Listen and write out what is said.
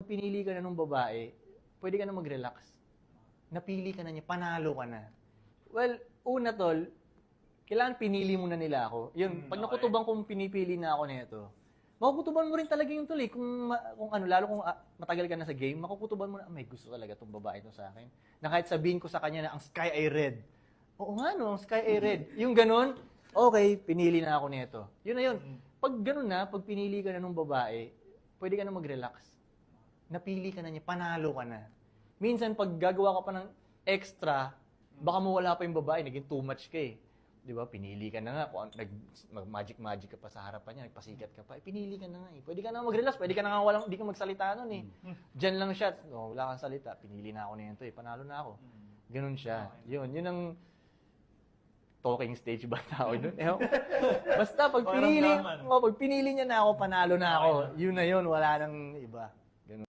pag pinili ka na ng babae, pwede ka na mag-relax. Napili ka na niya, panalo ka na. Well, una tol, kailangan pinili mo na nila ako. Yun, pag nakutuban kong pinipili na ako nito, makukutuban mo rin talaga yung tol eh. Kung ano, lalo kung matagal ka na sa game, makukutuban mo na, may gusto talaga tong babae to sa akin. Na kahit sabihin ko sa kanya na ang sky ay red. Oo nga no, ang sky ay red. Yung ganun, okay, pinili na ako nito. Yun na yun. Pag ganun na, pag pinili ka na ng babae, pwede ka na mag-relax. Napili ka na niya, panalo ka na. Minsan, pag gagawa ka pa ng extra, baka mawala pa yung babae, naging too much ka eh. Di ba? Pinili ka na nga, kung mag-magic ka pa sa harapan niya, nagpasikat ka pa, pinili ka na nga eh. Pwede ka na mag-relax, pwede ka na nga hindi ka magsalita nun eh. Diyan lang siya, wala kang salita, pinili na ako nito eh, panalo na ako. Ganun siya. Yun ang talking stage ba tao doon? Basta pag pinili niya na ako, panalo na ako. Yun na yun, wala nang iba.